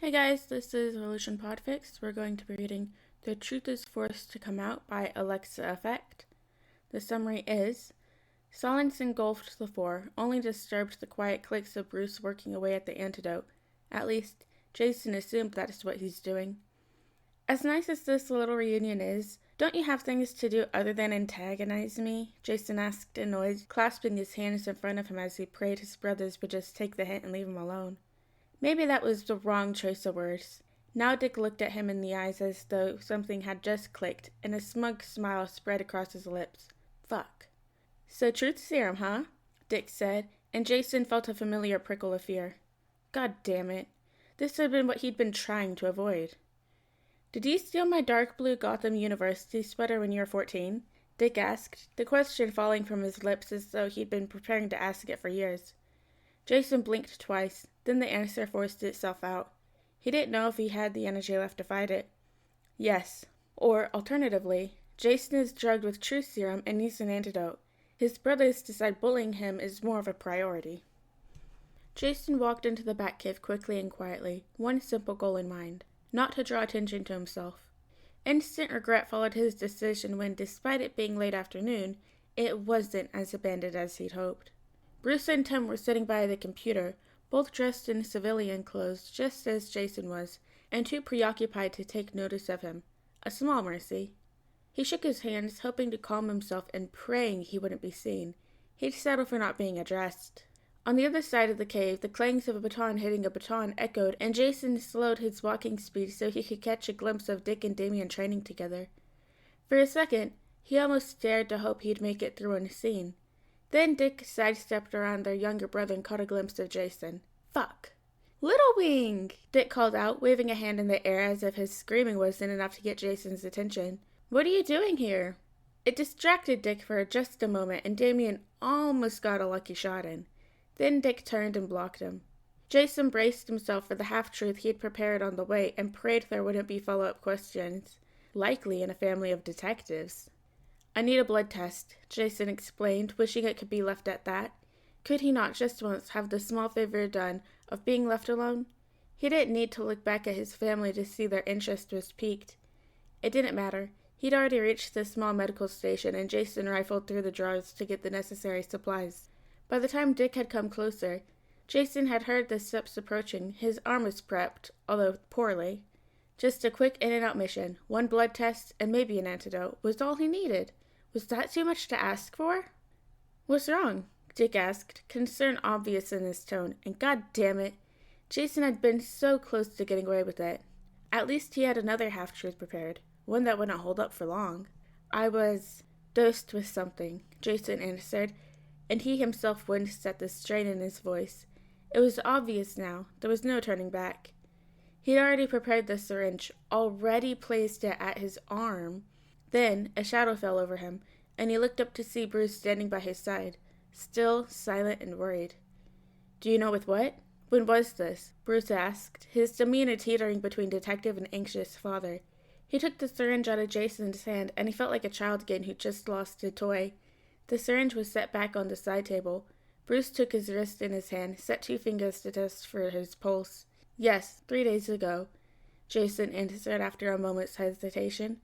Hey guys, this is Revolution Podfic. We're going to be reading The Truth is Forced to Come Out by Alexa Effect. The summary is, silence engulfed the four, only disturbed the quiet clicks of Bruce working away at the antidote. At least, Jason assumed that is what he's doing. As nice as this little reunion is, don't you have things to do other than antagonize me? Jason asked, annoyed, clasping his hands in front of him as he prayed his brothers would just take the hint and leave him alone. Maybe that was the wrong choice of words. Now Dick looked at him in the eyes as though something had just clicked, and a smug smile spread across his lips. Fuck. So truth serum, huh? Dick said, and Jason felt a familiar prickle of fear. God damn it. This had been what he'd been trying to avoid. Did you steal my dark blue Gotham University sweater when you were 14? Dick asked, the question falling from his lips as though he'd been preparing to ask it for years. Jason blinked twice, then the answer forced itself out. He didn't know if he had the energy left to fight it. Yes. Or, alternatively, Jason is drugged with truth serum and needs an antidote. His brothers decide bullying him is more of a priority. Jason walked into the Batcave quickly and quietly, one simple goal in mind, not to draw attention to himself. Instant regret followed his decision when, despite it being late afternoon, it wasn't as abandoned as he'd hoped. Bruce and Tim were sitting by the computer, both dressed in civilian clothes just as Jason was, and too preoccupied to take notice of him. A small mercy. He shook his hands, hoping to calm himself and praying he wouldn't be seen. He'd settle for not being addressed. On the other side of the cave, the clangs of a baton hitting a baton echoed, and Jason slowed his walking speed so he could catch a glimpse of Dick and Damien training together. For a second, he almost dared to hope he'd make it through unseen. Then Dick sidestepped around their younger brother and caught a glimpse of Jason. Fuck. Little Wing! Dick called out, waving a hand in the air as if his screaming wasn't enough to get Jason's attention. What are you doing here? It distracted Dick for just a moment, and Damien almost got a lucky shot in. Then Dick turned and blocked him. Jason braced himself for the half-truth he'd prepared on the way and prayed there wouldn't be follow-up questions. Likely in a family of detectives. I need a blood test, Jason explained, wishing it could be left at that. Could he not just once have the small favor done of being left alone? He didn't need to look back at his family to see their interest was piqued. It didn't matter. He'd already reached the small medical station, and Jason rifled through the drawers to get the necessary supplies. By the time Dick had come closer, Jason had heard the steps approaching. His arm was prepped, although poorly. Just a quick in-and-out mission, one blood test, and maybe an antidote, was all he needed. Was that too much to ask for? What's wrong? Dick asked, concern obvious in his tone, and god damn it, Jason had been so close to getting away with it. At least he had another half-truth prepared, one that wouldn't hold up for long. I was dosed with something, Jason answered, and he himself winced at the strain in his voice. It was obvious now, there was no turning back. He'd already prepared the syringe, already placed it at his arm. Then a shadow fell over him, and he looked up to see Bruce standing by his side, still, silent, and worried. Do you know with what? When was this? Bruce asked, his demeanor teetering between detective and anxious father. He took the syringe out of Jason's hand, and he felt like a child again who just lost a toy. The syringe was set back on the side table. Bruce took his wrist in his hand, set 2 fingers to test for his pulse. Yes, 3 days ago, Jason answered after a moment's hesitation.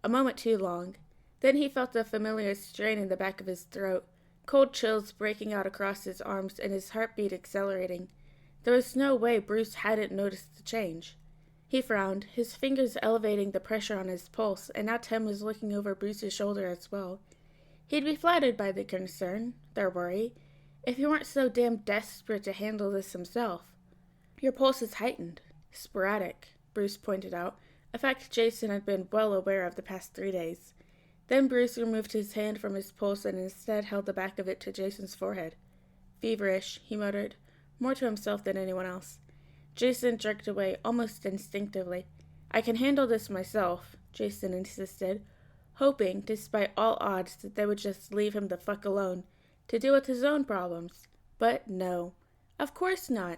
A moment too long. Then he felt a familiar strain in the back of his throat, cold chills breaking out across his arms and his heartbeat accelerating. There was no way Bruce hadn't noticed the change. He frowned, his fingers elevating the pressure on his pulse, and now Tim was looking over Bruce's shoulder as well. He'd be flattered by the concern, their worry, if he weren't so damn desperate to handle this himself. Your pulse is heightened. Sporadic, Bruce pointed out, a fact Jason had been well aware of the past 3 days. Then Bruce removed his hand from his pulse and instead held the back of it to Jason's forehead. Feverish, he muttered, more to himself than anyone else. Jason jerked away, almost instinctively. I can handle this myself, Jason insisted, hoping, despite all odds, that they would just leave him the fuck alone, to deal with his own problems. But no. Of course not.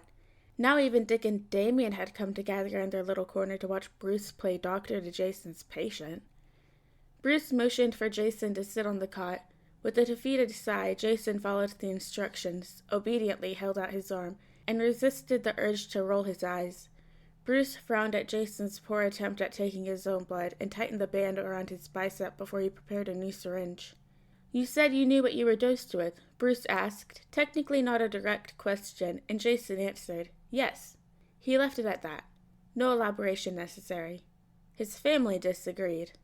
Now even Dick and Damien had come together in their little corner to watch Bruce play doctor to Jason's patient. Bruce motioned for Jason to sit on the cot. With a defeated sigh, Jason followed the instructions, obediently held out his arm, and resisted the urge to roll his eyes. Bruce frowned at Jason's poor attempt at taking his own blood and tightened the band around his bicep before he prepared a new syringe. "You said you knew what you were dosed with," Bruce asked, technically not a direct question, and Jason answered, "Yes." He left it at that. No elaboration necessary. His family disagreed.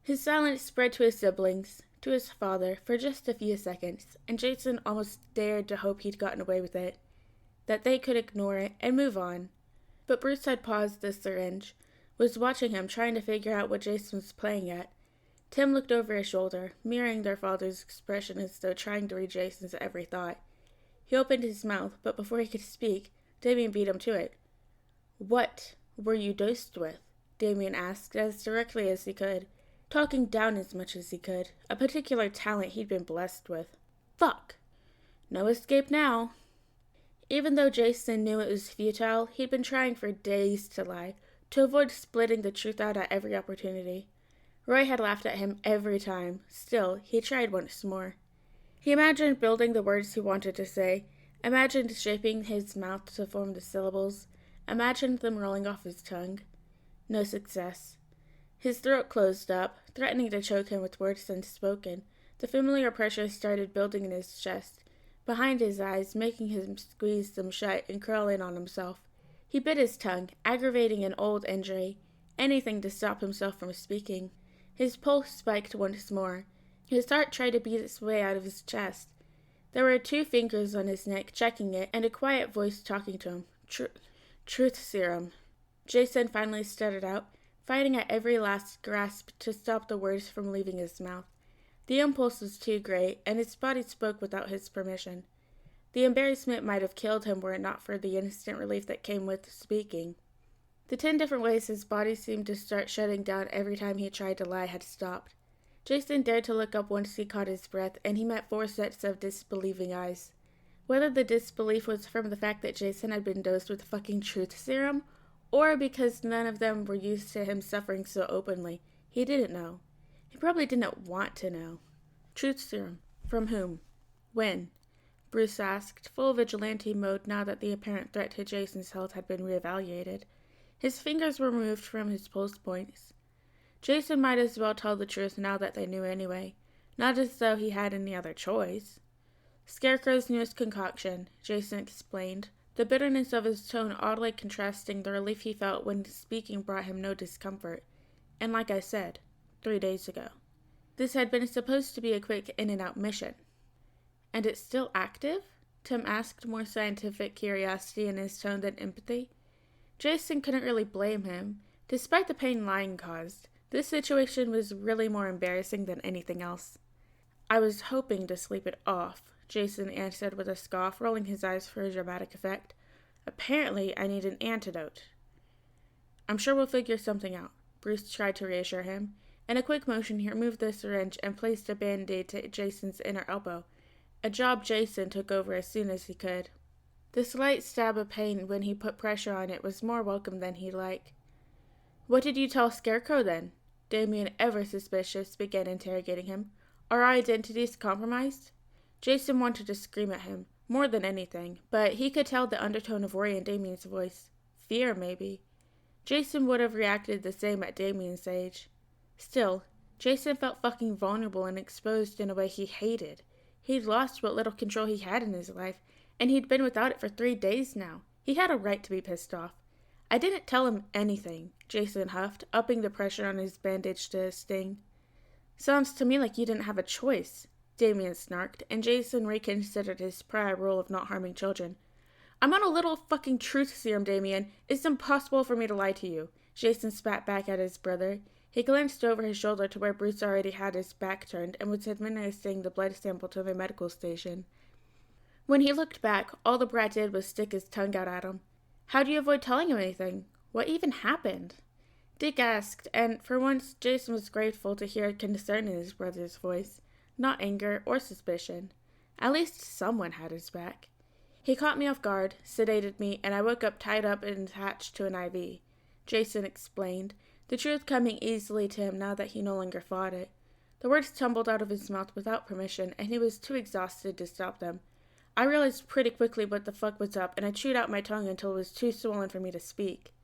His silence spread to his siblings, to his father, for just a few seconds, and Jason almost dared to hope he'd gotten away with it, that they could ignore it and move on. But Bruce had paused the syringe, was watching him, trying to figure out what Jason was playing at. Tim looked over his shoulder, mirroring their father's expression as though trying to read Jason's every thought. He opened his mouth, but before he could speak, Damien beat him to it. "What were you dosed with?" Damien asked as directly as he could, talking down as much as he could, a particular talent he'd been blessed with. Fuck! No escape now. Even though Jason knew it was futile, he'd been trying for days to lie, to avoid splitting the truth out at every opportunity. Roy had laughed at him every time. Still, he tried once more. He imagined building the words he wanted to say, imagined shaping his mouth to form the syllables, imagined them rolling off his tongue. No success. His throat closed up, threatening to choke him with words unspoken. The familiar pressure started building in his chest, behind his eyes, making him squeeze them shut and curl in on himself. He bit his tongue, aggravating an old injury, anything to stop himself from speaking. His pulse spiked once more. His heart tried to beat its way out of his chest. There were 2 fingers on his neck, checking it, and a quiet voice talking to him. Truth serum. Jason finally stuttered out, fighting at every last grasp to stop the words from leaving his mouth. The impulse was too great, and his body spoke without his permission. The embarrassment might have killed him were it not for the instant relief that came with speaking. The 10 different ways his body seemed to start shutting down every time he tried to lie had stopped. Jason dared to look up once he caught his breath, and he met 4 sets of disbelieving eyes. Whether the disbelief was from the fact that Jason had been dosed with fucking truth serum, or because none of them were used to him suffering so openly, he didn't know. He probably didn't want to know. Truth serum. From whom? When? Bruce asked, full vigilante mode now that the apparent threat to Jason's health had been reevaluated. His fingers were removed from his pulse points. Jason might as well tell the truth now that they knew anyway, not as though he had any other choice. Scarecrow's newest concoction, Jason explained, the bitterness of his tone oddly contrasting the relief he felt when speaking brought him no discomfort. And like I said, 3 days ago. This had been supposed to be a quick in-and-out mission. "And it's still active?" Tim asked, more scientific curiosity in his tone than empathy. Jason couldn't really blame him. Despite the pain lying caused, this situation was really more embarrassing than anything else. "I was hoping to sleep it off," Jason answered with a scoff, rolling his eyes for a dramatic effect. "Apparently, I need an antidote." "I'm sure we'll figure something out," Bruce tried to reassure him. In a quick motion, he removed the syringe and placed a band-aid to Jason's inner elbow, a job Jason took over as soon as he could. The slight stab of pain when he put pressure on it was more welcome than he'd like. "What did you tell Scarecrow then?" Damien, ever suspicious, began interrogating him. "Are our identities compromised?" Jason wanted to scream at him, more than anything, but he could tell the undertone of worry in Damien's voice. Fear, maybe. Jason would have reacted the same at Damien's age. Still, Jason felt fucking vulnerable and exposed in a way he hated. He'd lost what little control he had in his life, and he'd been without it for 3 days now. He had a right to be pissed off. "I didn't tell him anything," Jason huffed, upping the pressure on his bandage to a sting. "Sounds to me like you didn't have a choice," Damien snarked, and Jason reconsidered his prior rule of not harming children. "I'm on a little fucking truth serum, Damien. It's impossible for me to lie to you." Jason spat back at his brother. He glanced over his shoulder to where Bruce already had his back turned and was administering the blood sample to the medical station. When he looked back, all the brat did was stick his tongue out at him. "How do you avoid telling him anything? What even happened?" Dick asked, and for once Jason was grateful to hear concern in his brother's voice, not anger or suspicion. At least someone had his back. "He caught me off guard, sedated me, and I woke up tied up and attached to an IV," Jason explained, the truth coming easily to him now that he no longer fought it. The words tumbled out of his mouth without permission, and he was too exhausted to stop them. "I realized pretty quickly what the fuck was up, and I chewed out my tongue until it was too swollen for me to speak."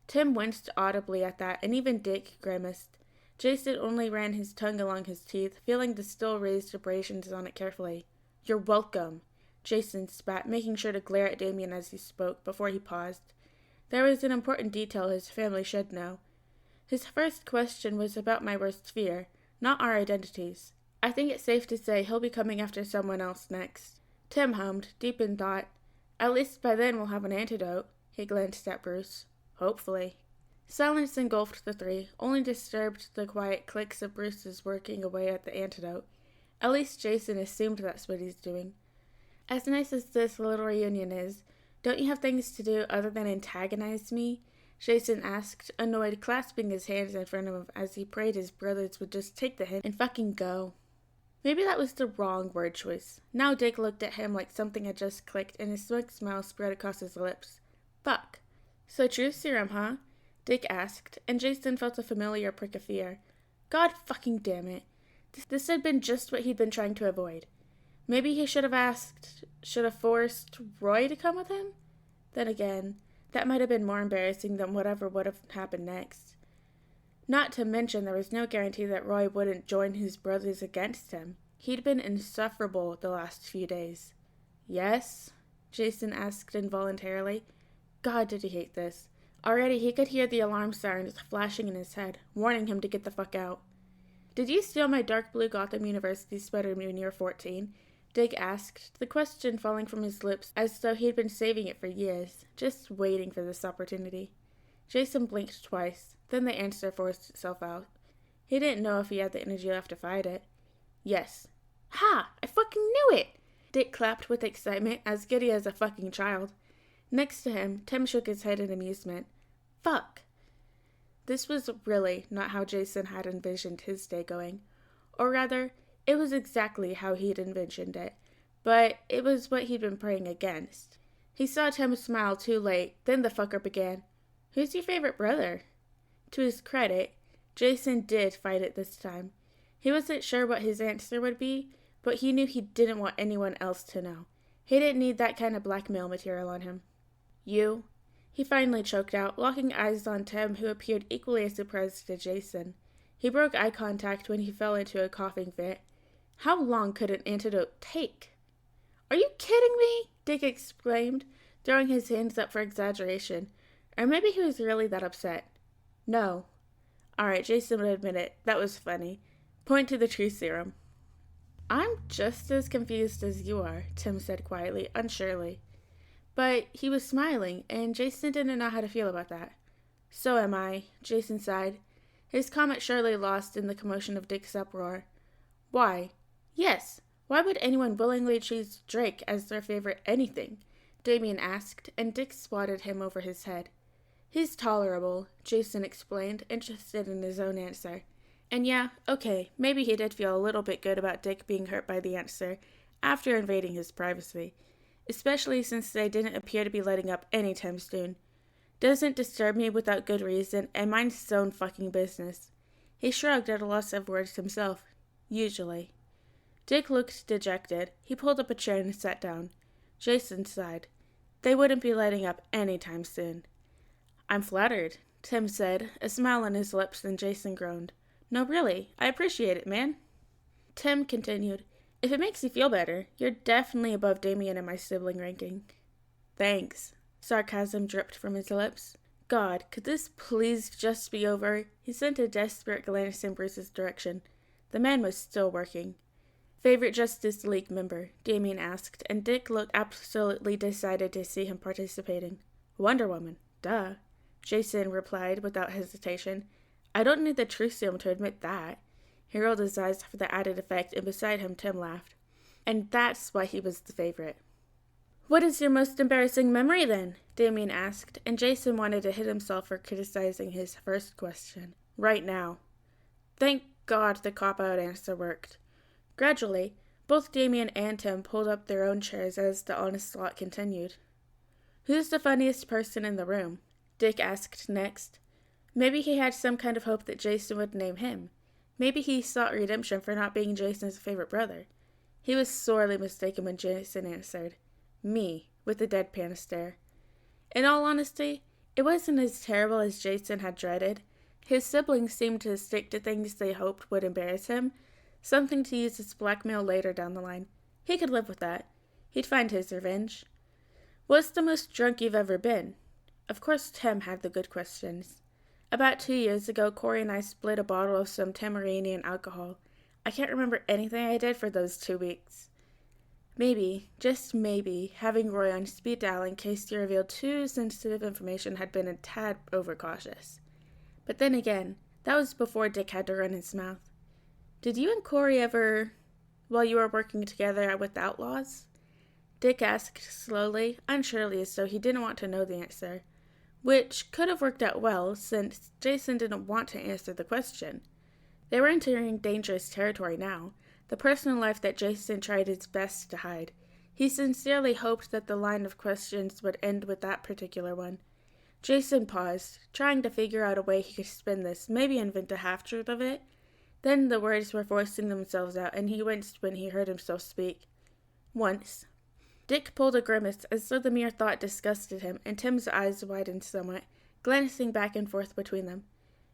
Tim winced audibly at that, and even Dick grimaced. Jason only ran his tongue along his teeth, feeling the still raised abrasions on it carefully. "You're welcome," Jason spat, making sure to glare at Damien as he spoke, before he paused. There was an important detail his family should know. His first question was about my worst fear, not our identities. I think it's safe to say he'll be coming after someone else next. Tim hummed, deep in thought. At least by then we'll have an antidote. He glanced at Bruce. Hopefully. Silence engulfed the three, only disturbed the quiet clicks of Bruce's working away at the antidote. At least Jason assumed that's what he's doing. As nice as this little reunion is, don't you have things to do other than antagonize me? Jason asked, annoyed, clasping his hands in front of him as he prayed his brothers would just take the hint and fucking go. Maybe that was the wrong word choice. Now Dick looked at him like something had just clicked, and his smug smile spread across his lips. Fuck. So true serum, huh? Dick asked, and Jason felt a familiar prick of fear. God fucking damn it. This had been just what he'd been trying to avoid. Maybe he should have forced Roy to come with him? Then again, that might have been more embarrassing than whatever would have happened next. Not to mention there was no guarantee that Roy wouldn't join his brothers against him. He'd been insufferable the last few days. Yes? Jason asked involuntarily. God, did he hate this. Already he could hear the alarm sirens flashing in his head, warning him to get the fuck out. Did you steal my dark blue Gotham University sweater when you were 14? Dick asked, the question falling from his lips as though he'd been saving it for years, just waiting for this opportunity. Jason blinked twice, then the answer forced itself out. He didn't know if he had the energy left to fight it. Yes. Ha! I fucking knew it! Dick clapped with excitement, as giddy as a fucking child. Next to him, Tim shook his head in amusement. Fuck. This was really not how Jason had envisioned his day going. Or rather, it was exactly how he'd envisioned it, but it was what he'd been praying against. He saw Tim smile too late, then the fucker began. Who's your favorite brother? To his credit, Jason did fight it this time. He wasn't sure what his answer would be, but he knew he didn't want anyone else to know. He didn't need that kind of blackmail material on him. You? He finally choked out, locking eyes on Tim, who appeared equally as surprised as Jason. He broke eye contact when he fell into a coughing fit. How long could an antidote take? Are you kidding me? Dick exclaimed, throwing his hands up for exaggeration. Or maybe he was really that upset. No. Alright, Jason would admit it. That was funny. Point to the true serum. I'm just as confused as you are, Tim said quietly, unsurely. But he was smiling, and Jason didn't know how to feel about that. So am I, Jason sighed, his comment surely lost in the commotion of Dick's uproar. Why? Yes, why would anyone willingly choose Drake as their favorite anything? Damien asked, and Dick swatted him over his head. He's tolerable, Jason explained, interested in his own answer. And yeah, okay, maybe he did feel a little bit good about Dick being hurt by the answer, after invading his privacy. Especially since they didn't appear to be letting up anytime soon. Doesn't disturb me without good reason, and minds his own fucking business. He shrugged at a loss of words himself. Usually. Dick looked dejected. He pulled up a chair and sat down. Jason sighed. They wouldn't be letting up anytime soon. I'm flattered, Tim said, a smile on his lips, and Jason groaned. No, really, I appreciate it, man. Tim continued. If it makes you feel better, you're definitely above Damien in my sibling ranking. Thanks. Sarcasm dripped from his lips. God, could this please just be over? He sent a desperate glance in Bruce's direction. The man was still working. Favorite Justice League member? Damien asked, and Dick looked absolutely decided to see him participating. Wonder Woman. Duh. Jason replied without hesitation. I don't need the truth serum to admit that. He rolled his eyes for the added effect, and beside him Tim laughed. And that's why he was the favorite. What is your most embarrassing memory, then? Damien asked, and Jason wanted to hit himself for criticizing his first question. Right now. Thank God the cop-out answer worked. Gradually, both Damien and Tim pulled up their own chairs as the onslaught continued. Who's the funniest person in the room? Dick asked next. Maybe he had some kind of hope that Jason would name him. Maybe he sought redemption for not being Jason's favorite brother. He was sorely mistaken when Jason answered, Me, with a deadpan stare. In all honesty, It wasn't as terrible as Jason had dreaded. His siblings seemed to stick to things they hoped would embarrass him, something to use as blackmail later down the line. He could live with that. He'd find his revenge. What's the most drunk you've ever been? Of course Tim had the good questions. About 2 years ago, Corey and I split a bottle of some Tamarinian alcohol. I can't remember anything I did for those 2 weeks. Maybe, just maybe, having Roy on speed dial in case you revealed too sensitive information had been a tad overcautious. But then again, that was before Dick had to run his mouth. Did you and Corey ever, while you were working together with outlaws? Dick asked slowly, unsurely as though he didn't want to know the answer, which could have worked out well since Jason didn't want to answer the question. They were entering dangerous territory now, the personal life that Jason tried his best to hide. He sincerely hoped that the line of questions would end with that particular one. Jason paused, trying to figure out a way he could spin this, maybe invent a half-truth of it. Then the words were forcing themselves out, and he winced when he heard himself speak. Once. Dick pulled a grimace as though the mere thought disgusted him, and Tim's eyes widened somewhat, glancing back and forth between them.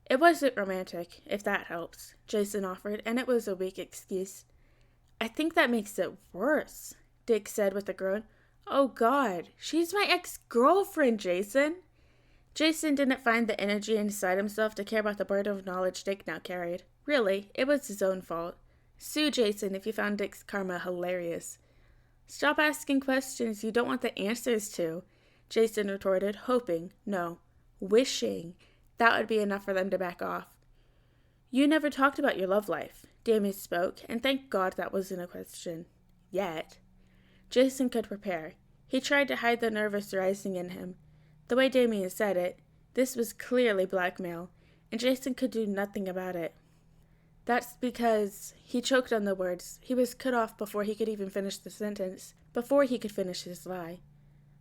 It wasn't romantic, if that helps, Jason offered, and it was a weak excuse. I think that makes it worse, Dick said with a groan. Oh God, she's my ex-girlfriend, Jason. Jason didn't find the energy inside himself to care about the burden of knowledge Dick now carried. Really, it was his own fault. Sue Jason if you found Dick's karma hilarious. Stop asking questions you don't want the answers to, Jason retorted, hoping, no, wishing, that would be enough for them to back off. You never talked about your love life, Damien spoke, and thank God that wasn't a question. Yet. Jason could prepare. He tried to hide the nervous rising in him. The way Damien said it, this was clearly blackmail, and Jason could do nothing about it. That's because he choked on the words. He was cut off before he could even finish the sentence, before he could finish his lie.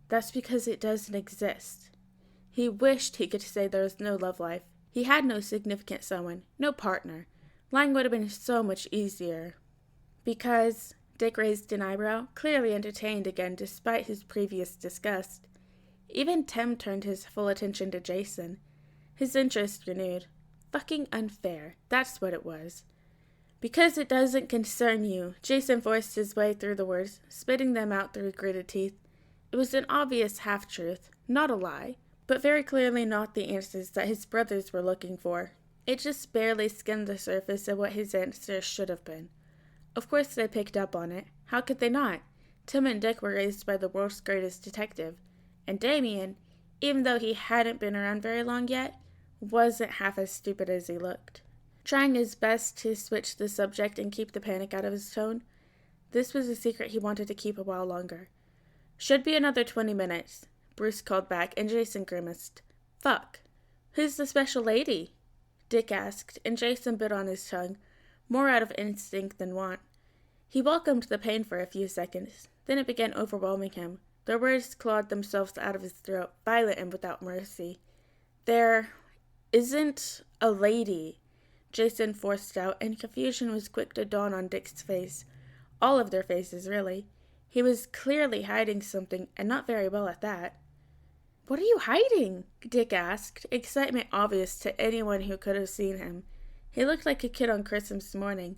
That's because it doesn't exist. He wished he could say there was no love life. He had no significant someone, no partner. Lying would have been so much easier. Because, Dick raised an eyebrow, clearly entertained again despite his previous disgust. Even Tim turned his full attention to Jason. His interest renewed. Fucking unfair, that's what it was. Because it doesn't concern you, Jason forced his way through the words, spitting them out through gritted teeth. It was an obvious half-truth, not a lie, but very clearly not the answers that his brothers were looking for. It just barely skimmed the surface of what his answers should have been. Of course they picked up on it. How could they not? Tim and Dick were raised by the world's greatest detective. And Damien, even though he hadn't been around very long yet, wasn't half as stupid as he looked. Trying his best to switch the subject and keep the panic out of his tone, this was a secret he wanted to keep a while longer. Should be another 20 minutes, Bruce called back, and Jason grimaced. Fuck. Who's the special lady? Dick asked, and Jason bit on his tongue, more out of instinct than want. He welcomed the pain for a few seconds, then it began overwhelming him. The words clawed themselves out of his throat, violent and without mercy. There isn't a lady, Jason forced out, and confusion was quick to dawn on Dick's face. All of their faces, really. He was clearly hiding something, and not very well at that. What are you hiding? Dick asked, excitement obvious to anyone who could have seen him. He looked like a kid on Christmas morning,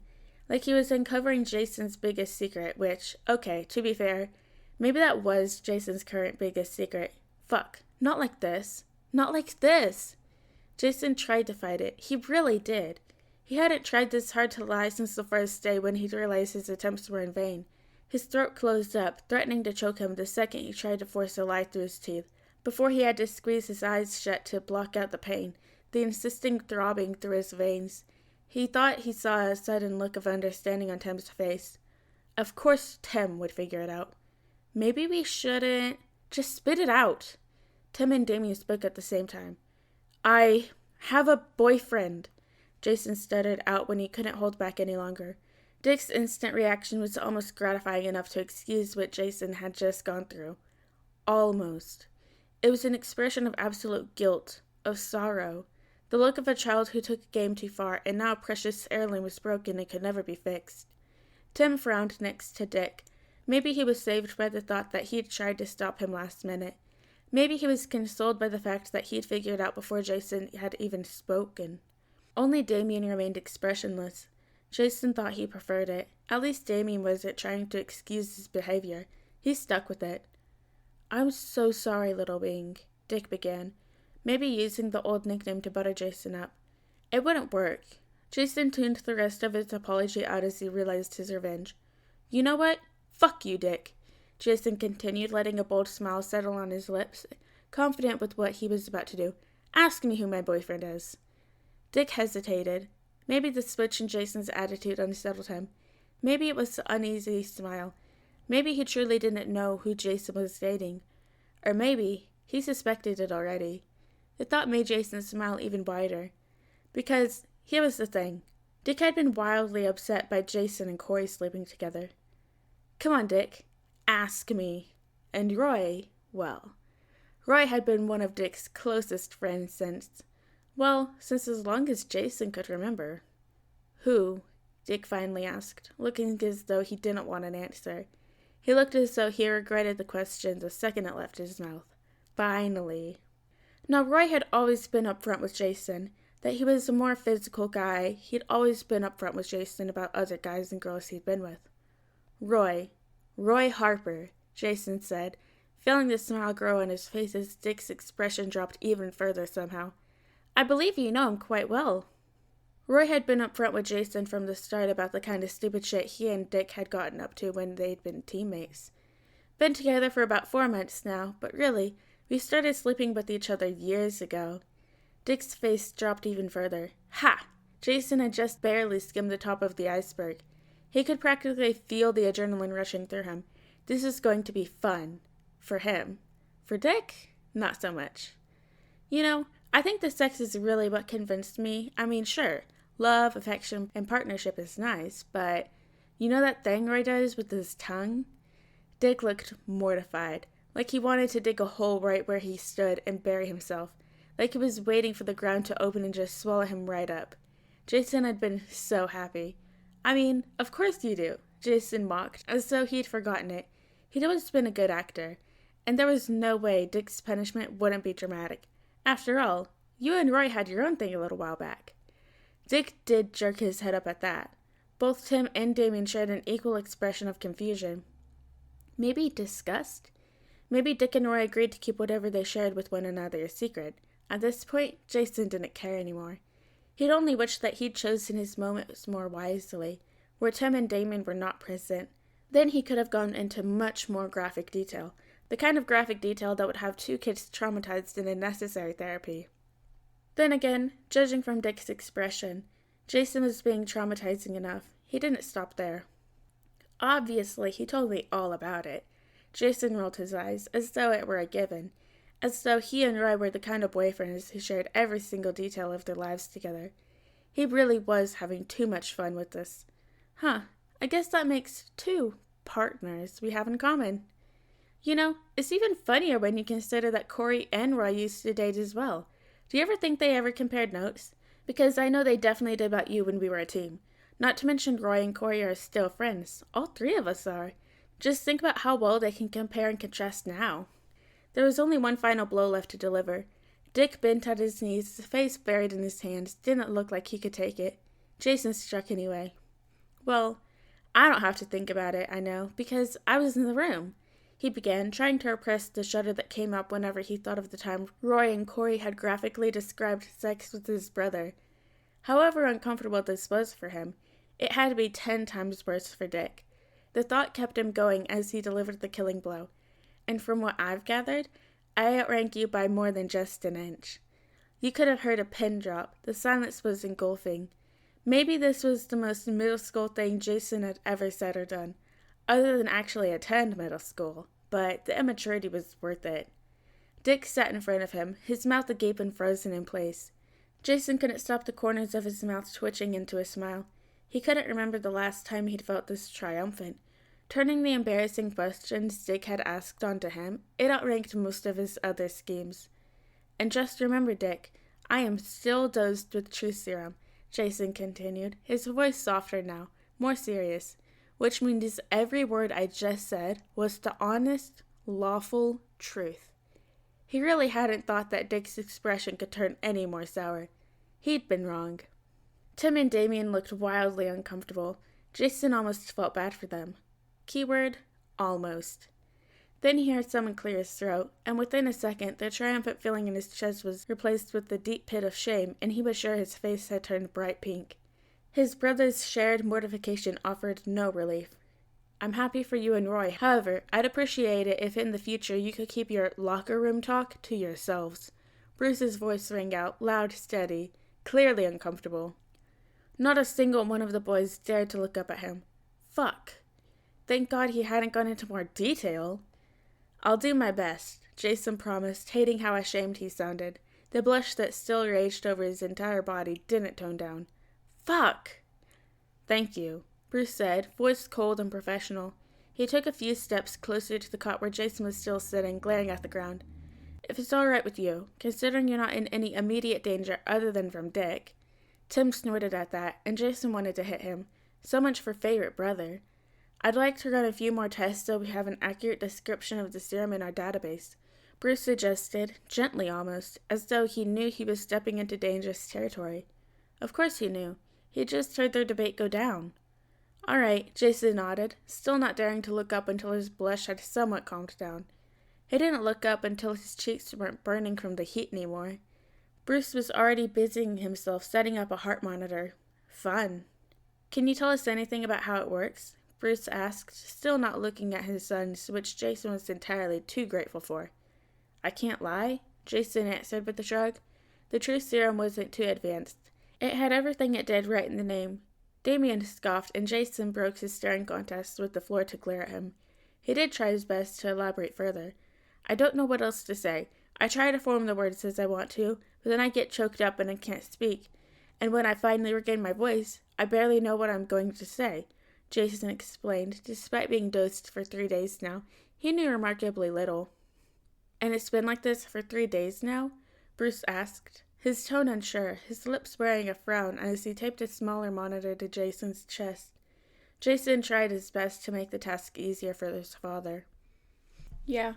like he was uncovering Jason's biggest secret, which, okay, to be fair, maybe that was Jason's current biggest secret. Fuck, not like this. Not like this. Jason tried to fight it. He really did. He hadn't tried this hard to lie since the first day when he realized his attempts were in vain. His throat closed up, threatening to choke him the second he tried to force a lie through his teeth, before he had to squeeze his eyes shut to block out the pain, the insisting throbbing through his veins. He thought he saw a sudden look of understanding on Tim's face. Of course Tim would figure it out. Maybe we shouldn't... Just spit it out. Tim and Damien spoke at the same time. I have a boyfriend, Jason stuttered out when he couldn't hold back any longer. Dick's instant reaction was almost gratifying enough to excuse what Jason had just gone through. Almost. It was an expression of absolute guilt, of sorrow, the look of a child who took a game too far, and now a precious heirloom was broken and could never be fixed. Tim frowned next to Dick. Maybe he was saved by the thought that he'd tried to stop him last minute. Maybe he was consoled by the fact that he'd figured out before Jason had even spoken. Only Damien remained expressionless. Jason thought he preferred it. At least Damien wasn't trying to excuse his behavior. He stuck with it. "I'm so sorry, little being," Dick began, maybe using the old nickname to butter Jason up. It wouldn't work. Jason tuned the rest of his apology out as he realized his revenge. "You know what? Fuck you, Dick," Jason continued, letting a bold smile settle on his lips, confident with what he was about to do. "Ask me who my boyfriend is." Dick hesitated. Maybe the switch in Jason's attitude unsettled him. Maybe it was the uneasy smile. Maybe he truly didn't know who Jason was dating. Or maybe he suspected it already. The thought made Jason smile even wider. Because here was the thing. Dick had been wildly upset by Jason and Corey sleeping together. "Come on, Dick. Ask me." And Roy, well, Roy had been one of Dick's closest friends since as long as Jason could remember. "Who?" Dick finally asked, looking as though he didn't want an answer. He looked as though he regretted the question the second it left his mouth. Finally. Now, Roy had always been upfront with Jason. That he was a more physical guy. He'd always been upfront with Jason about other guys and girls he'd been with. Roy Harper," Jason said, feeling the smile grow on his face as Dick's expression dropped even further somehow. "I believe you know him quite well." Roy had been upfront with Jason from the start about the kind of stupid shit he and Dick had gotten up to when they'd been teammates. Been together for about 4 months now, but really, we started sleeping with each other years ago. Dick's face dropped even further. Ha! Jason had just barely skimmed the top of the iceberg. He could practically feel the adrenaline rushing through him. This is going to be fun. For him. For Dick? Not so much. You know, I think the sex is really what convinced me. I mean, sure, love, affection, and partnership is nice, but you know that thing Roy does with his tongue? Dick looked mortified, like he wanted to dig a hole right where he stood and bury himself, like he was waiting for the ground to open and just swallow him right up. Jason had been so happy. "I mean, of course you do," Jason mocked, as though he'd forgotten it. He'd always been a good actor, and there was no way Dick's punishment wouldn't be dramatic. After all, you and Roy had your own thing a little while back. Dick did jerk his head up at that. Both Tim and Damien shared an equal expression of confusion. Maybe disgust? Maybe Dick and Roy agreed to keep whatever they shared with one another a secret. At this point, Jason didn't care anymore. He'd only wished that he'd chosen his moments more wisely, where Tim and Damien were not present. Then he could have gone into much more graphic detail, the kind of graphic detail that would have 2 kids traumatized in unnecessary therapy. Then again, judging from Dick's expression, Jason was being traumatizing enough. He didn't stop there. Obviously, he told me all about it. Jason rolled his eyes, as though it were a given. As though he and Roy were the kind of boyfriends who shared every single detail of their lives together. He really was having too much fun with this. I guess that makes 2 partners we have in common. You know, it's even funnier when you consider that Corey and Roy used to date as well. Do you ever think they ever compared notes? Because I know they definitely did about you when we were a team. Not to mention Roy and Corey are still friends. All 3 of us are. Just think about how well they can compare and contrast now. There was only one final blow left to deliver. Dick bent at his knees, his face buried in his hands, didn't look like he could take it. Jason struck anyway. Well, I don't have to think about it, I know, because I was in the room. He began, trying to repress the shudder that came up whenever he thought of the time Roy and Corey had graphically described sex with his brother. However uncomfortable this was for him, it had to be 10 times worse for Dick. The thought kept him going as he delivered the killing blow. And from what I've gathered, I outrank you by more than just an inch. You could have heard a pin drop. The silence was engulfing. Maybe this was the most middle school thing Jason had ever said or done, other than actually attend middle school, but the immaturity was worth it. Dick sat in front of him, his mouth agape and frozen in place. Jason couldn't stop the corners of his mouth twitching into a smile. He couldn't remember the last time he'd felt this triumphant. Turning the embarrassing questions Dick had asked onto him, it outranked most of his other schemes. "And just remember, Dick, I am still dosed with truth serum," Jason continued, his voice softer now, more serious, which means every word I just said was the honest, lawful truth. He really hadn't thought that Dick's expression could turn any more sour. He'd been wrong. Tim and Damien looked wildly uncomfortable. Jason almost felt bad for them. Keyword, almost. Then he heard someone clear his throat, and within a second, the triumphant feeling in his chest was replaced with the deep pit of shame, and he was sure his face had turned bright pink. His brother's shared mortification offered no relief. I'm happy for you and Roy. However, I'd appreciate it if in the future you could keep your locker room talk to yourselves. Bruce's voice rang out, loud, steady, clearly uncomfortable. Not a single one of the boys dared to look up at him. Fuck. Thank God he hadn't gone into more detail. I'll do my best, Jason promised, hating how ashamed he sounded. The blush that still raged over his entire body didn't tone down. Fuck! Thank you, Bruce said, voice cold and professional. He took a few steps closer to the cot where Jason was still sitting, glaring at the ground. If it's all right with you, considering you're not in any immediate danger other than from Dick. Tim snorted at that, and Jason wanted to hit him. So much for favorite brother. I'd like to run a few more tests so we have an accurate description of the serum in our database, Bruce suggested, gently almost, as though he knew he was stepping into dangerous territory. Of course he knew. He just heard their debate go down. All right, Jason nodded, still not daring to look up until his blush had somewhat calmed down. He didn't look up until his cheeks weren't burning from the heat anymore. Bruce was already busying himself setting up a heart monitor. Fun. Can you tell us anything about how it works? Bruce asked, still not looking at his sons, which Jason was entirely too grateful for. I can't lie, Jason answered with a shrug. The true serum wasn't too advanced. It had everything it did right in the name. Damien scoffed, and Jason broke his staring contest with the floor to glare at him. He did try his best to elaborate further. I don't know what else to say. I try to form the words as I want to, but then I get choked up and I can't speak. And when I finally regain my voice, I barely know what I'm going to say. Jason explained. Despite being dosed for 3 days now, he knew remarkably little. And it's been like this for 3 days now? Bruce asked, his tone unsure, his lips wearing a frown as he taped a smaller monitor to Jason's chest. Jason tried his best to make the task easier for his father. Yeah.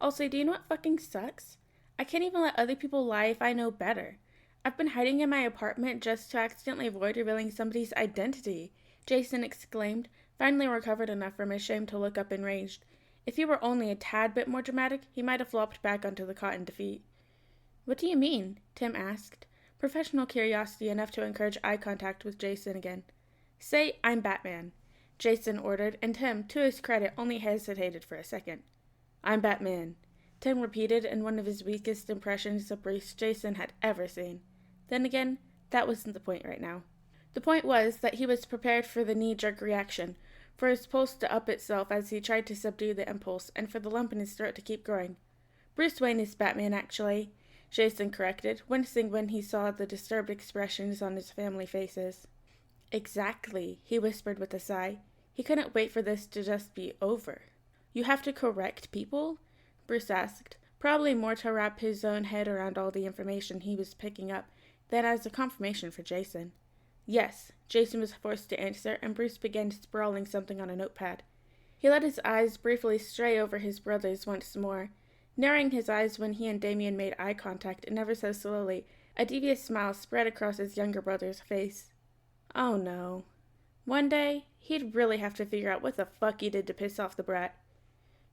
Also, do you know what fucking sucks? I can't even let other people lie if I know better. I've been hiding in my apartment just to accidentally avoid revealing somebody's identity, Jason exclaimed, finally recovered enough from his shame to look up enraged. If he were only a tad bit more dramatic, he might have flopped back onto the cot in defeat. What do you mean? Tim asked, professional curiosity enough to encourage eye contact with Jason again. Say, I'm Batman, Jason ordered, and Tim, to his credit, only hesitated for a second. I'm Batman, Tim repeated in one of his weakest impressions of Bruce Jason had ever seen. Then again, that wasn't the point right now. The point was that he was prepared for the knee-jerk reaction, for his pulse to up itself as he tried to subdue the impulse, and for the lump in his throat to keep growing. Bruce Wayne is Batman, actually, Jason corrected, wincing when he saw the disturbed expressions on his family faces. Exactly, he whispered with a sigh. He couldn't wait for this to just be over. You have to correct people? Bruce asked, probably more to wrap his own head around all the information he was picking up than as a confirmation for Jason. Yes, Jason was forced to answer, and Bruce began sprawling something on a notepad. He let his eyes briefly stray over his brothers once more, narrowing his eyes when he and Damien made eye contact, and ever so slowly, a devious smile spread across his younger brother's face. Oh no. One day, he'd really have to figure out what the fuck he did to piss off the brat.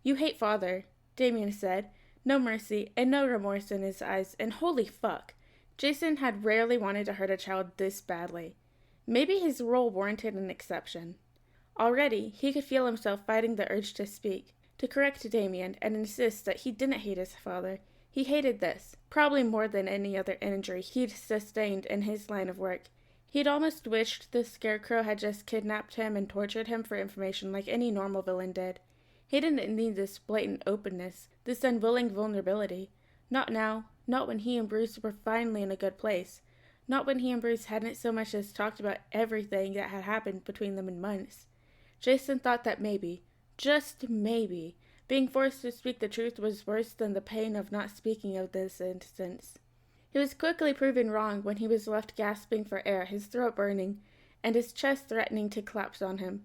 You hate father, Damien said, no mercy and no remorse in his eyes, and holy fuck, Jason had rarely wanted to hurt a child this badly. Maybe his role warranted an exception. Already, he could feel himself fighting the urge to speak, to correct Damien and insist that he didn't hate his father. He hated this, probably more than any other injury he'd sustained in his line of work. He'd almost wished the Scarecrow had just kidnapped him and tortured him for information like any normal villain did. He didn't need this blatant openness, this unwilling vulnerability. Not now, not when he and Bruce were finally in a good place. Not when he and Bruce hadn't so much as talked about everything that had happened between them in months. Jason thought that maybe, just maybe, being forced to speak the truth was worse than the pain of not speaking of this instance. He was quickly proven wrong when he was left gasping for air, his throat burning, and his chest threatening to collapse on him.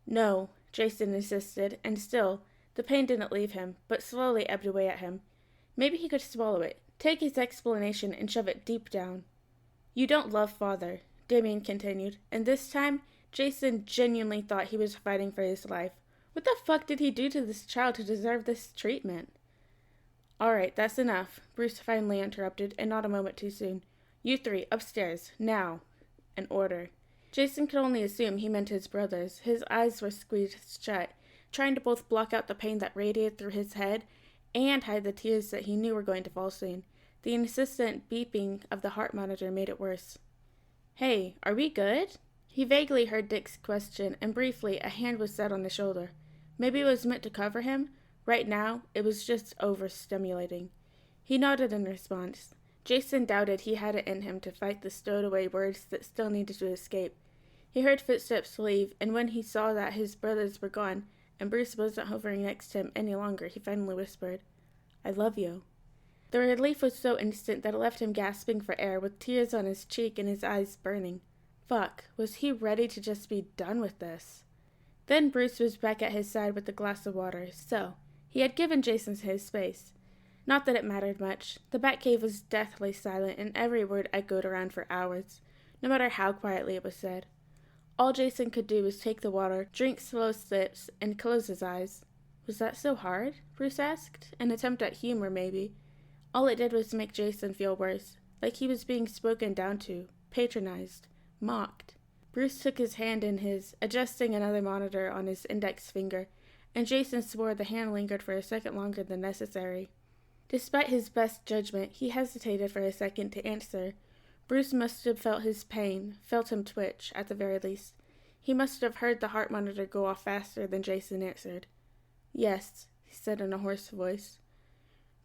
No, Jason insisted, and still, the pain didn't leave him, but slowly ebbed away at him. Maybe he could swallow it, take his explanation and shove it deep down. You don't love father, Damien continued, and this time, Jason genuinely thought he was fighting for his life. What the fuck did he do to this child to deserve this treatment? Alright, that's enough, Bruce finally interrupted, and not a moment too soon. You three, upstairs, now. An order. Jason could only assume he meant his brothers. His eyes were squeezed shut, trying to both block out the pain that radiated through his head and hide the tears that he knew were going to fall soon. The insistent beeping of the heart monitor made it worse. Hey, are we good? He vaguely heard Dick's question, and briefly a hand was set on his shoulder. Maybe it was meant to cover him? Right now, it was just overstimulating. He nodded in response. Jason doubted he had it in him to fight the stowed-away words that still needed to escape. He heard footsteps leave, and when he saw that his brothers were gone, and Bruce wasn't hovering next to him any longer, he finally whispered, I love you. The relief was so instant that it left him gasping for air, with tears on his cheek and his eyes burning. Fuck, was he ready to just be done with this? Then Bruce was back at his side with a glass of water, so he had given Jason his space. Not that it mattered much. The Batcave was deathly silent, and every word echoed around for hours, no matter how quietly it was said. All Jason could do was take the water, drink slow sips, and close his eyes. Was that so hard? Bruce asked. An attempt at humor, maybe. All it did was make Jason feel worse, like he was being spoken down to, patronized, mocked. Bruce took his hand in his, adjusting another monitor on his index finger, and Jason swore the hand lingered for a second longer than necessary. Despite his best judgment, he hesitated for a second to answer. Bruce must have felt his pain, felt him twitch, at the very least. He must have heard the heart monitor go off faster than Jason answered. Yes, he said in a hoarse voice.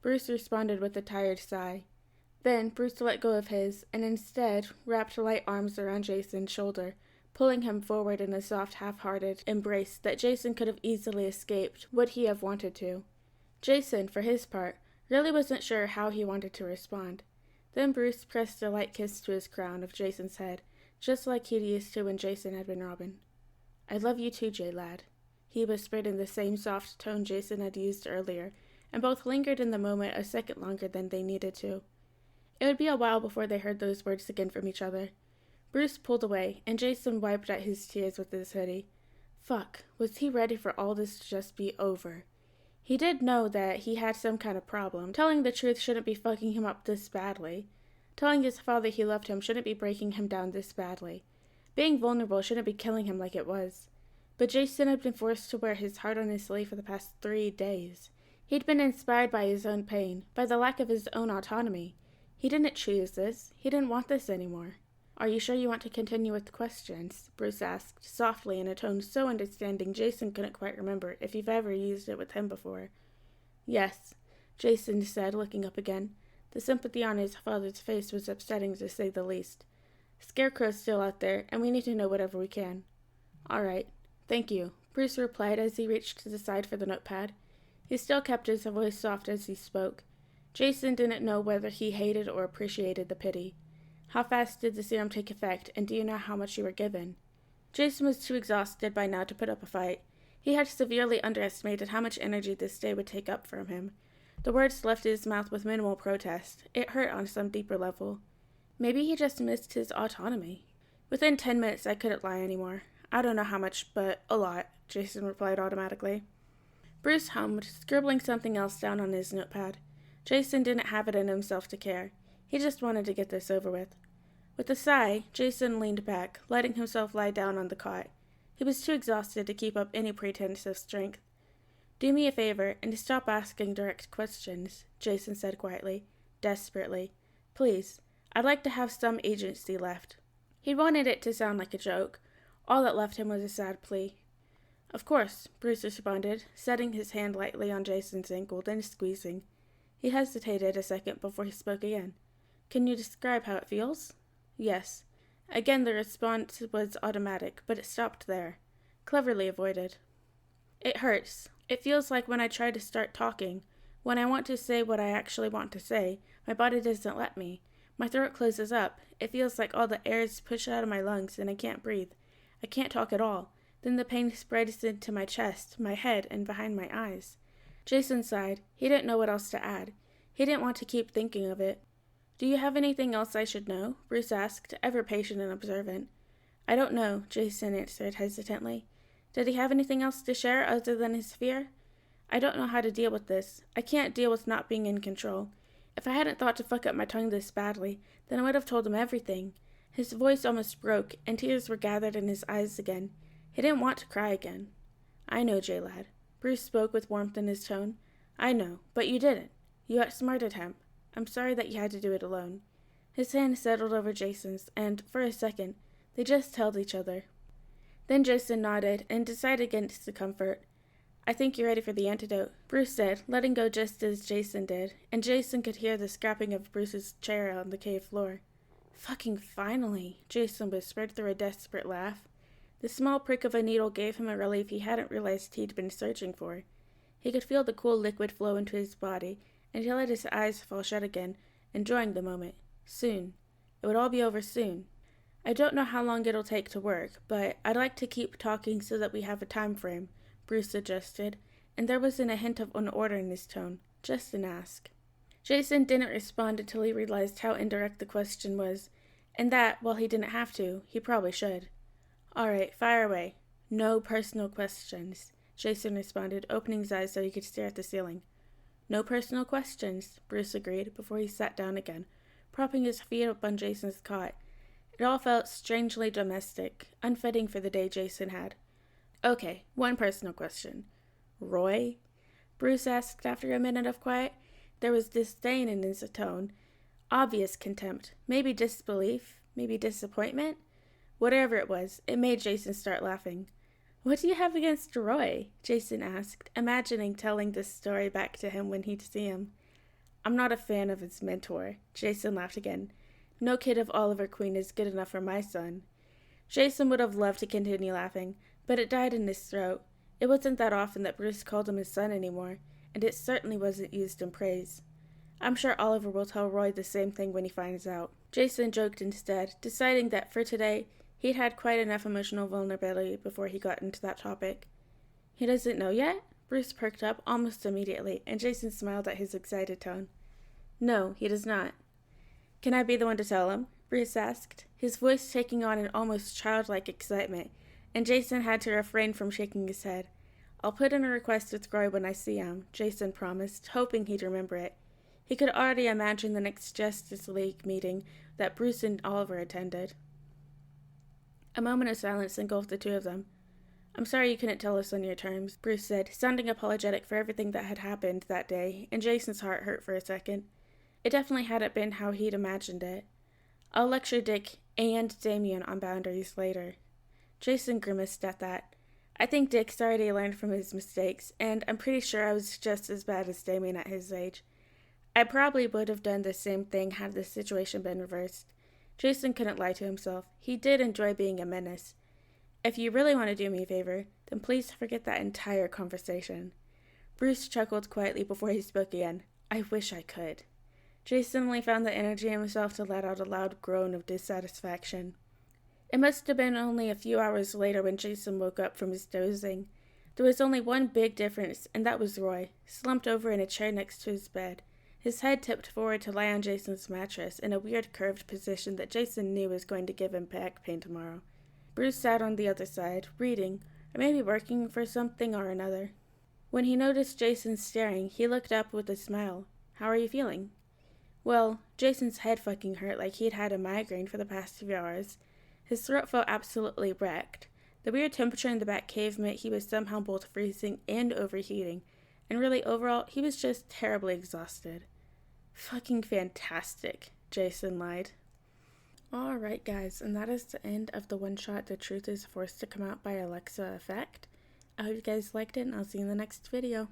Bruce responded with a tired sigh. Then Bruce let go of his, and instead wrapped light arms around Jason's shoulder, pulling him forward in a soft, half-hearted embrace that Jason could have easily escaped, would he have wanted to. Jason, for his part, really wasn't sure how he wanted to respond. Then Bruce pressed a light kiss to his crown of Jason's head, just like he'd used to when Jason had been Robin. I love you too, J-Lad, he whispered in the same soft tone Jason had used earlier, and both lingered in the moment a second longer than they needed to. It would be a while before they heard those words again from each other. Bruce pulled away, and Jason wiped at his tears with his hoodie. Fuck, was he ready for all this to just be over? He did know that he had some kind of problem. Telling the truth shouldn't be fucking him up this badly. Telling his father he loved him shouldn't be breaking him down this badly. Being vulnerable shouldn't be killing him like it was. But Jason had been forced to wear his heart on his sleeve for the past 3 days. He'd been inspired by his own pain, by the lack of his own autonomy. He didn't choose this. He didn't want this anymore. Are you sure you want to continue with questions? Bruce asked, softly in a tone so understanding Jason couldn't quite remember if he'd ever used it with him before. Yes, Jason said, looking up again. The sympathy on his father's face was upsetting to say the least. Scarecrow's still out there, and we need to know whatever we can. All right. Thank you, Bruce replied as he reached to the side for the notepad. He still kept his voice soft as he spoke. Jason didn't know whether he hated or appreciated the pity. How fast did the serum take effect, and do you know how much you were given? Jason was too exhausted by now to put up a fight. He had severely underestimated how much energy this day would take up from him. The words left his mouth with minimal protest. It hurt on some deeper level. Maybe he just missed his autonomy. Within 10 minutes, I couldn't lie anymore. I don't know how much, but a lot, Jason replied automatically. Bruce hummed, scribbling something else down on his notepad. Jason didn't have it in himself to care. He just wanted to get this over with. With a sigh, Jason leaned back, letting himself lie down on the cot. He was too exhausted to keep up any pretense of strength. Do me a favor and stop asking direct questions, Jason said quietly, desperately. Please, I'd like to have some agency left. He wanted it to sound like a joke. All that left him was a sad plea. Of course, Bruce responded, setting his hand lightly on Jason's ankle, then squeezing. He hesitated a second before he spoke again. Can you describe how it feels? Yes. Again the response was automatic, but it stopped there. Cleverly avoided. It hurts. It feels like when I try to start talking. When I want to say what I actually want to say, my body doesn't let me. My throat closes up. It feels like all the air is pushed out of my lungs and I can't breathe. I can't talk at all. Then the pain spreads into my chest, my head, and behind my eyes. Jason sighed. He didn't know what else to add. He didn't want to keep thinking of it. "Do you have anything else I should know?" Bruce asked, ever patient and observant. "I don't know," Jason answered hesitantly. Did he have anything else to share other than his fear? "I don't know how to deal with this. I can't deal with not being in control. If I hadn't thought to fuck up my tongue this badly, then I would have told him everything." His voice almost broke, and tears were gathered in his eyes again. He didn't want to cry again. "I know, J-Lad." Bruce spoke with warmth in his tone. "I know, but you didn't. You outsmarted him. I'm sorry that you had to do it alone." His hand settled over Jason's, and, for a second, they just held each other. Then Jason nodded and decided against the comfort. "I think you're ready for the antidote," Bruce said, letting go just as Jason did, and Jason could hear the scrapping of Bruce's chair on the cave floor. "Fucking finally," Jason whispered through a desperate laugh. The small prick of a needle gave him a relief he hadn't realized he'd been searching for. He could feel the cool liquid flow into his body, and he let his eyes fall shut again, enjoying the moment. Soon. It would all be over soon. "I don't know how long it'll take to work, but I'd like to keep talking so that we have a time frame," Bruce suggested, and there wasn't a hint of unorder in his tone, just an ask. Jason didn't respond until he realized how indirect the question was, and that, while he didn't have to, he probably should. "All right, fire away. No personal questions," Jason responded, opening his eyes so he could stare at the ceiling. "No personal questions," Bruce agreed before he sat down again, propping his feet up on Jason's cot. It all felt strangely domestic, unfitting for the day Jason had. "Okay, one personal question. Roy?" Bruce asked after a minute of quiet. There was disdain in his tone, obvious contempt, maybe disbelief, maybe disappointment. Whatever it was, it made Jason start laughing. "What do you have against Roy?" Jason asked, imagining telling this story back to him when he'd see him. "I'm not a fan of his mentor," Jason laughed again. "No kid of Oliver Queen is good enough for my son." Jason would have loved to continue laughing, but it died in his throat. It wasn't that often that Bruce called him his son anymore, and it certainly wasn't used in praise. "I'm sure Oliver will tell Roy the same thing when he finds out." Jason joked instead, deciding that for today, he'd had quite enough emotional vulnerability before he got into that topic. "He doesn't know yet?" Bruce perked up almost immediately, and Jason smiled at his excited tone. "No, he does not." "Can I be the one to tell him?" Bruce asked, his voice taking on an almost childlike excitement, and Jason had to refrain from shaking his head. "I'll put in a request with Roy when I see him," Jason promised, hoping he'd remember it. He could already imagine the next Justice League meeting that Bruce and Oliver attended. A moment of silence engulfed the two of them. "I'm sorry you couldn't tell us on your terms," Bruce said, sounding apologetic for everything that had happened that day, and Jason's heart hurt for a second. It definitely hadn't been how he'd imagined it. "I'll lecture Dick and Damien on boundaries later." Jason grimaced at that. "I think Dick's already learned from his mistakes, and I'm pretty sure I was just as bad as Damien at his age. I probably would have done the same thing had the situation been reversed." Jason couldn't lie to himself. He did enjoy being a menace. "If you really want to do me a favor, then please forget that entire conversation." Bruce chuckled quietly before he spoke again. "I wish I could." Jason only found the energy in himself to let out a loud groan of dissatisfaction. It must have been only a few hours later when Jason woke up from his dozing. There was only one big difference, and that was Roy, slumped over in a chair next to his bed, his head tipped forward to lie on Jason's mattress in a weird curved position that Jason knew was going to give him back pain tomorrow. Bruce sat on the other side, reading, or maybe working for something or another. When he noticed Jason staring, he looked up with a smile. "How are you feeling?" Well, Jason's head fucking hurt like he'd had a migraine for the past few hours. His throat felt absolutely wrecked. The weird temperature in the back cave meant he was somehow both freezing and overheating, and really overall, he was just terribly exhausted. "Fucking fantastic," Jason lied. Alright guys, and that is the end of the one-shot The Truth is Forced to Come Out by Alexa Effect. I hope you guys liked it, and I'll see you in the next video.